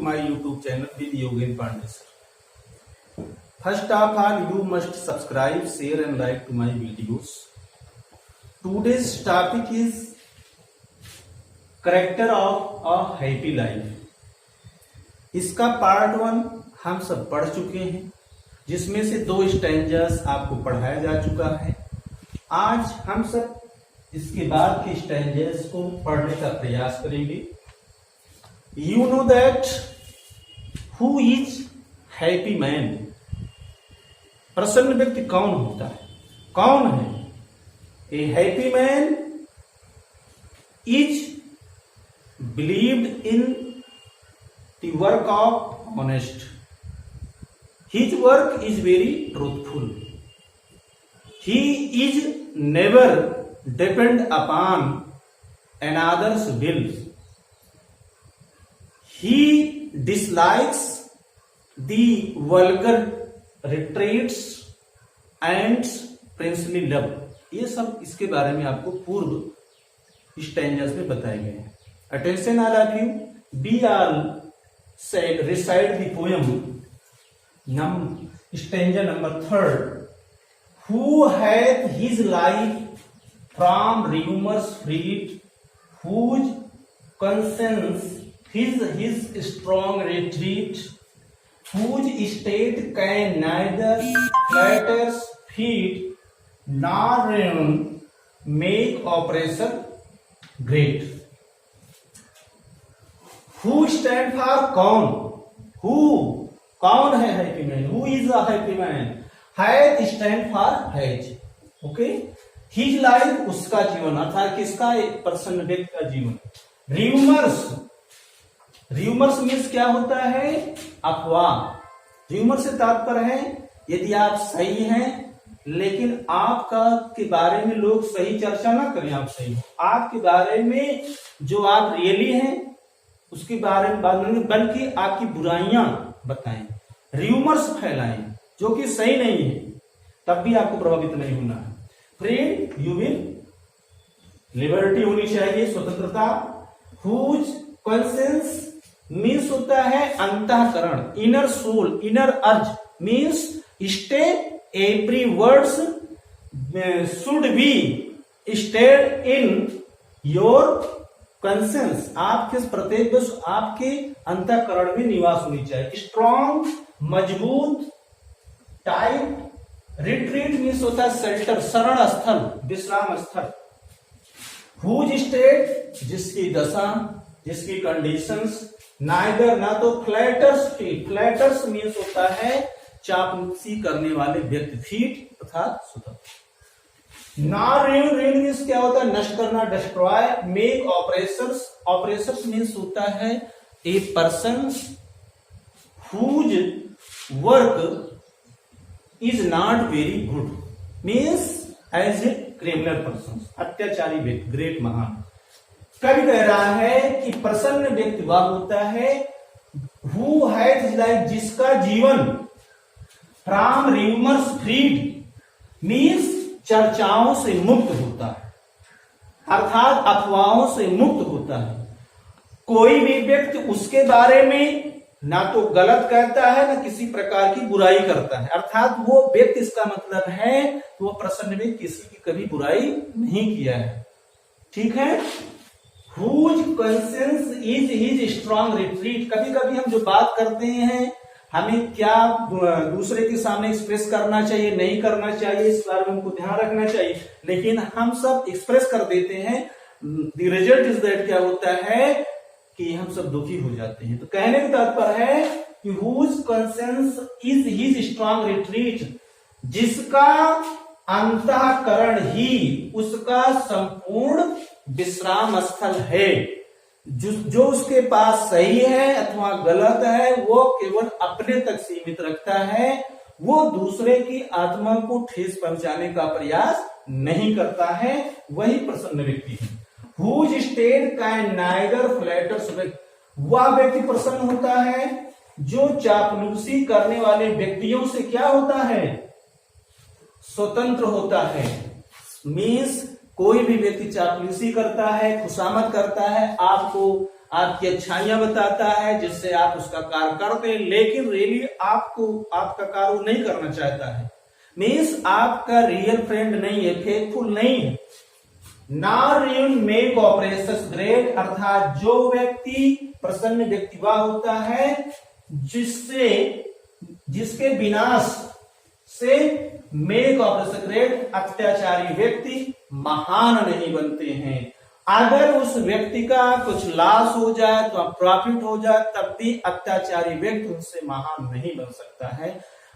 my YouTube channel with Yogen Pandey sir. First of all, you must subscribe, share and like to my videos. Today's topic is character of a happy life. इसका part 1 हम सब पढ़ चुके हैं, जिसमें से 2 स्टैंजर्स आपको पढ़ाया जा चुका है। आज हम सब इसके बाद के स्टैंजर्स को पढ़ने का प्रयास करेंगे। You know that who is happy man? प्रसन्न व्यक्ति कौन होता है, कौन है? A happy man is believed in the work of honest. His work is very truthful. He is never depend upon another's will. He dislikes the vulgar retreats and princely love. ये सब इसके बारे में आपको पूर्व स्टैंजर्स में बताए गए हैं। Attention all of you. We all recite the poem. Stanza number 3. Who hath his life from rumors freed, whose conscience his strong retreat, whose state can neither flatters feed nor ruin make oppressor great. Who stand for कौन? Who कौन है happy man? Who is a happy man? Hath stand for has. Okay? His life उसका जीवन, अर्थात किसका? एक प्रसन्न व्यक्ति का जीवन। र्यूमर्स मीन्स क्या होता है? अफवाह। र्यूमर से तात्पर्य है यदि आप सही हैं लेकिन आपका के बारे में लोग सही चर्चा ना करें, आप सही हो, आपके बारे में जो आप रियली हैं उसके बारे में बात नहीं, बल्कि आपकी बुराइयां बताएं, र्यूमर्स फैलाएं जो कि सही नहीं है, तब भी आपको प्रभावित नहीं होना है। फ्रेंड, यू विल लिबर्टी होनी चाहिए, स्वतंत्रता। हुज कॉन्सेंस मीन्स होता है अंतःकरण, इनर सोल, इनर अर्ज means stay every words should be stayed in your conscience. आपके प्रत्येक आपके अंतःकरण में निवास होनी चाहिए। स्ट्रॉन्ग, मजबूत, टाइट। रिट्रीट मीन्स होता है शेल्टर, शरण स्थल, विश्राम स्थल। हुज स्टेट जिसकी दशा, जिसकी कंडीशंस, नाइदर ना तो फ्लैटर्स फीट, फ्लैटर्स मीन्स होता है चापलूसी करने वाले व्यक्ति, फीट अर्थात स्वतंत्र। नॉट रेन, रेन मीन्स क्या होता है? नष्ट करना, destroy. Make operations, operations means होता है a person whose work is not very good, means as a criminal person, अत्याचारी व्यक्ति, ग्रेट, महान। कवि कह रहा है कि प्रसन्न व्यक्ति वह होता है हु हैज हिज लाइफ, जिसका जीवन फ्रॉम र्यूमर्स फ्रीड मीन्स चर्चाओं से मुक्त होता है, अर्थात अफवाहों से मुक्त होता है। कोई भी व्यक्ति उसके बारे में ना तो गलत कहता है ना किसी प्रकार की बुराई करता है, अर्थात वो व्यक्ति, इसका मतलब है वो प्रसन्न व्यक्ति किसी की कभी बुराई नहीं किया है। ठीक है? Whose conscience is his strong retreat। कभी कभी हम जो बात करते हैं हमें क्या दूसरे के सामने एक्सप्रेस करना चाहिए, नहीं करना चाहिए, इस बारे में हमको ध्यान रखना चाहिए, लेकिन हम सब एक्सप्रेस कर देते हैं। द रिजल्ट इज दैट क्या होता है कि हम सब दुखी हो जाते हैं। तो कहने का तात्पर्य है कि whose conscience is his strong retreat, जिसका अंतःकरण ही उसका संपूर्ण विश्राम स्थल है। जो उसके पास सही है अथवा गलत है वो केवल अपने तक सीमित रखता है, वो दूसरे की आत्मा को ठेस पहुंचाने का प्रयास नहीं करता है, वही प्रसन्न व्यक्ति है। Whose state can neither flatters, वह व्यक्ति प्रसन्न होता है जो चापलूसी करने वाले व्यक्तियों से क्या होता है? स्वतंत्र होता है। मीन्स कोई भी व्यक्ति चापलूसी करता है, खुशामद करता है, आपको आपकी अच्छाइयां बताता है, जिससे आप उसका कार्य करते हैं, लेकिन रियली आपको आपका कार्य वो नहीं करना चाहता है, मीन्स आपका रियल फ्रेंड नहीं है, फेथफुल नहीं है। नॉर मेक ऑपरेशंस ग्रेट, अर्थात जो व्यक्ति प्रसन्न व्यक्ति वह होता है जिसके विनाश से मेक ऑपरेशन ग्रेट, अत्याचारी व्यक्ति महान नहीं बनते हैं। अगर उस व्यक्ति का कुछ लॉस हो जाए तो प्रॉफिट हो जाए, तब भी अत्याचारी व्यक्ति उनसे महान नहीं बन सकता है।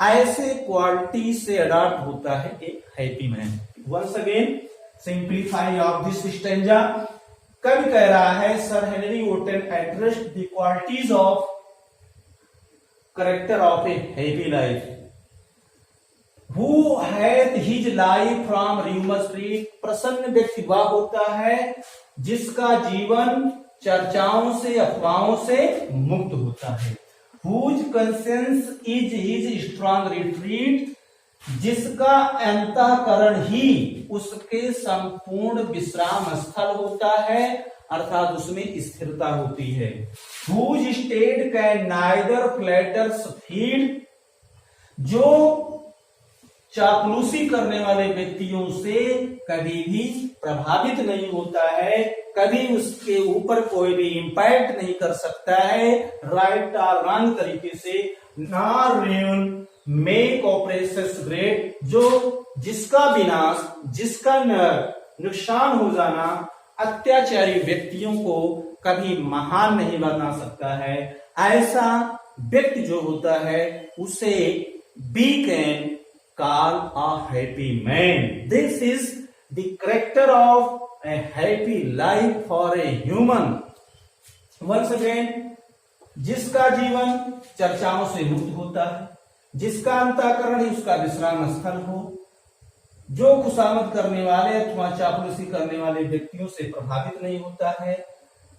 ऐसे क्वालिटी से अडॉप्ट होता है एक happy man. Once again simplify of this stanza. कवि कह रहा है, sir Henry Wotton addressed the qualities of character of a happy life. Who hath his life from rumor street, प्रसन्न व्यक्ति वह होता है जिसका जीवन चर्चाओं से अफवाहों से मुक्त होता है। Whose conscience is his strong retreat, जिसका अंतःकरण ही उसके संपूर्ण विश्राम स्थल होता है, अर्थात उसमें स्थिरता होती है। Whose state can neither flatters feed, जो चापलूसी करने वाले व्यक्तियों से कभी भी प्रभावित नहीं होता है, कभी उसके ऊपर कोई भी इंपैक्ट नहीं कर सकता है राइट और रॉन्ग तरीके से। नॉर मेक ऑपरेशंस ग्रेट, जो जिसका विनाश, जिसका नुकसान हो जाना अत्याचारी व्यक्तियों को कभी महान नहीं बना सकता है। ऐसा व्यक्ति जो होता है उसे we can call a happy man. This is the character of a happy life for a human. Once again, जिसका जीवन चर्चाओं से मुक्त होता है, जिसका अंतःकरण ही उसका विश्राम स्थल हो, जो खुशामद करने वाले अथवा चापलूसी करने वाले व्यक्तियों से प्रभावित नहीं होता है,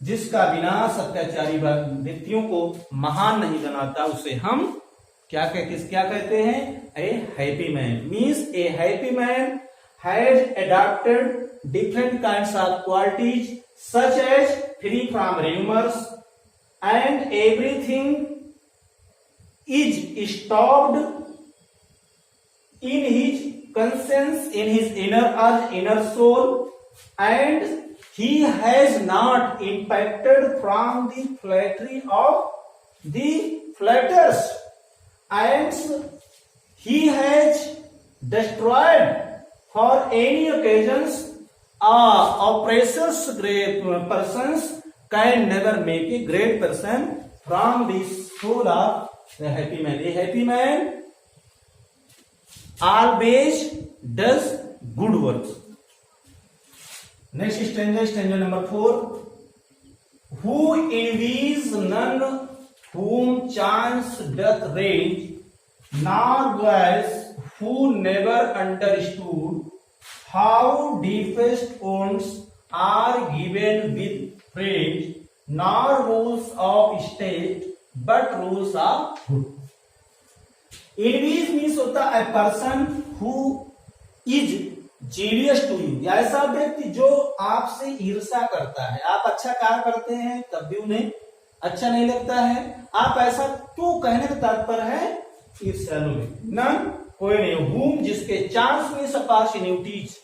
जिसका विनाश अत्याचारी व्यक्तियों को महान नहीं बनाता, उसे हम क्या कहते हैं? ए happy man. Means A happy man has adopted different kinds of qualities such as free from rumors and everything is stopped in his conscience, in his inner urge, inner soul, and he has not impacted from the flattery of the flatterers, and he has destroyed for any occasions oppressors. Great persons can never make a great person from the soul of the happy man. A happy man always does good works. Next stanza, stanza number 4. Who envies none whom chance doth range, nor those who never understood how deepest wounds are given with praise, nor rules of state but rules of good. Envies means होता है person who is jealous to you, ऐसा व्यक्ति जो आपसे ईर्ष्या करता है। आप अच्छा कार्य करते हैं तब भी उन्हें अच्छा नहीं लगता है। आप ऐसा क्यों कहने का तात्पर्य है? ईर्ष्यालु नन कोई नहीं। whom जिसके चांस मीन्स अपॉर्चुनिटीज,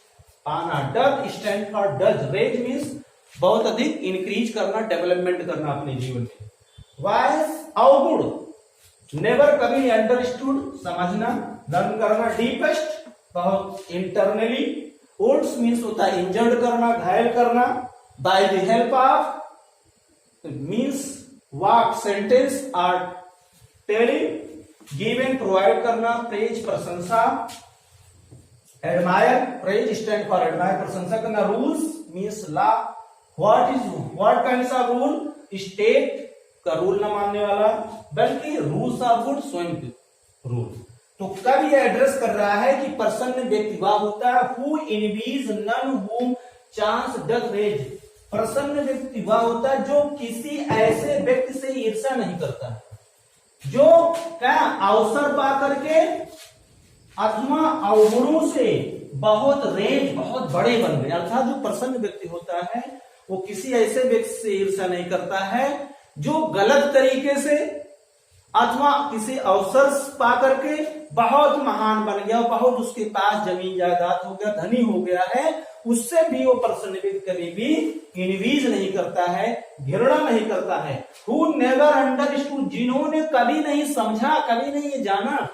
पाना, doth stand for doth, raise means बहुत अधिक, इंक्रीज करना, डेवलपमेंट करना अपने जीवन में। वाइज अवगुण, नेवर कभी, अंडरस्टूड समझना, लर्न करना, डीपेस्ट बहुत, इंटरनली, वुड्स मीन्स होता है इंजर्ड करना, घायल करना, by the help of means walk, sentence और टेलिंग, गिवन प्रोवाइड करना, प्रेज प्रशंसा, admire, praise stand for admire प्रशंसा करना, rules means law, what kinds of rule, state का रूल न मानने वाला, बल्कि रूल्स ऑफ गुड, स्वयं रूल। तो कब यह एड्रेस कर रहा है कि प्रसन्न व्यक्ति वह होता है who envies none whom chance doth raise, प्रसन्न व्यक्ति वह होता है जो किसी ऐसे व्यक्ति से ईर्ष्या नहीं करता, जो क्या अवसर पा करके अथवा अवगुणों से बहुत रेज, बहुत बड़े बन गए। अर्थात जो प्रसन्न व्यक्ति होता है वो किसी ऐसे व्यक्ति से ईर्ष्या नहीं करता है जो गलत तरीके से अथवा किसी अवसर पा करके बहुत महान बन गया, बहुत उसके पास जमीन जायदाद हो गया, धनी हो गया है, उससे भी वो पर्सन कभी भी इनवीज नहीं करता है, घृणा नहीं करता है। हु नेवर अंडरस्टूड, जिन्होंने कभी नहीं समझा, कभी नहीं ये जाना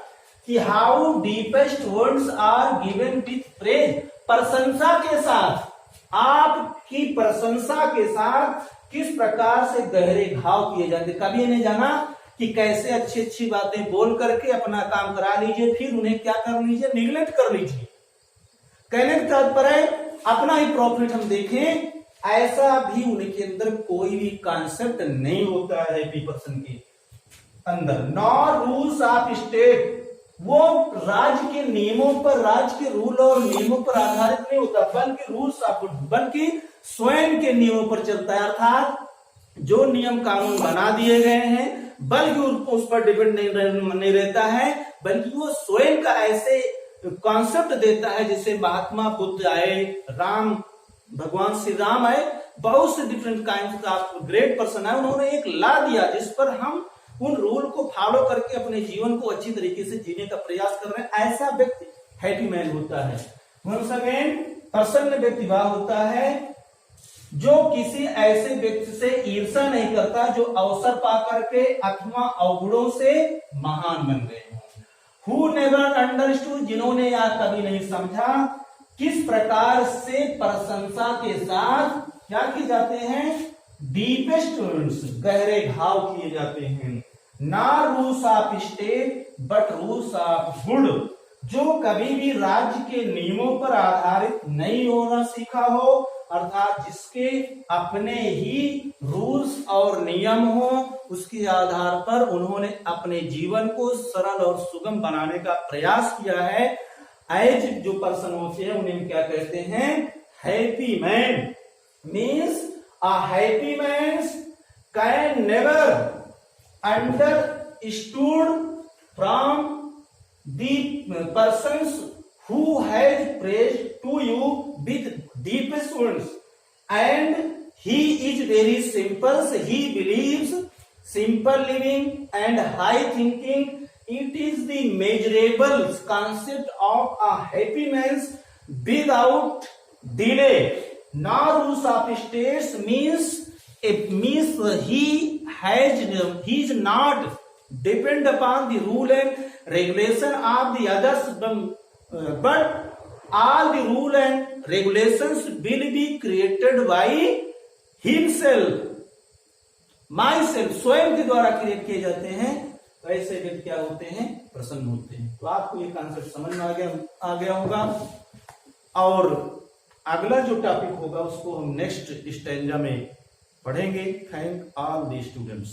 कि how deepest words are given with praise, प्रशंसा के साथ, आपकी प्रशंसा के साथ किस प्रकार से गहरे घाव किए जाते, कभी नहीं जाना कि कैसे अच्छी अच्छी बातें बोल करके अपना काम करा लीजिए, फिर उन्हें क्या कर लीजिए, निगलेक्ट कर लीजिए। कहने का तात्पर्य अपना ही प्रॉफिट हम देखें, ऐसा भी उनके अंदर कोई भी कॉन्सेप्ट नहीं होता है हैप्पी पर्सन के अंदर। नॉर रूल्स ऑफ स्टेट, वो राज्य के नियमों पर, राज्य के रूल और नियमों पर आधारित नहीं होता, बल्कि रूल्स ऑफ, बल्कि स्वयं के नियमों पर चलता है। अर्थात जो नियम कानून बना दिए गए हैं बल्कि उस पर डिपेंड नहीं रहता है, बल्कि वो स्वयं का ऐसे कॉन्सेप्ट देता है। जैसे महात्मा बुद्ध आए, राम, भगवान श्री राम आए, बहुत से different kind of great person आए, उन्होंने एक ला दिया जिस पर हम उन रूल को फॉलो करके अपने जीवन को अच्छी तरीके से जीने का प्रयास कर रहे हैं। ऐसा व्यक्ति हैप्पी मैन होता है। वंस अगेन, प्रसन्न व्यक्ति वह होता है जो किसी ऐसे व्यक्ति से ईर्ष्या नहीं करता जो अवसर पा करके अथवा अवगुणों से महान बन गए हों। हु नेवर अंडरस्टूड, जिन्होंने यह कभी नहीं समझा किस प्रकार से प्रशंसा के साथ क्या किए जाते हैं, डीपेस्ट वुंड्स, गहरे घाव किए जाते हैं। Not rules of state but rules of good, जो कभी भी राज्य के नियमों पर आधारित नहीं होना सीखा हो, अर्थात जिसके अपने ही रूल्स और नियम हो, उसके आधार पर उन्होंने अपने जीवन को सरल और सुगम बनाने का प्रयास किया है। एज जो पर्सन होते हैं उन्हें क्या कहते हैं, happy man. Means a happy man can never understood from the persons who has praised to you with deepest wounds, and he is very simple. He believes simple living and high thinking. It is the measurable concept of a happy man without delay. Now rules of states means he is not depend upon the rule and regulation of the others, but all the rule and regulations will be created by himself, myself, स्वयं के द्वारा create किए जाते हैं। तो ऐसे व्यक्ति क्या होते हैं, प्रसन्न होते हैं। तो आपको ये कॉन्सेप्ट समझ में आ गया होगा। और अगला जो टॉपिक होगा उसको हम नेक्स्ट स्टैंजा में पढ़ेंगे। Thank all the students.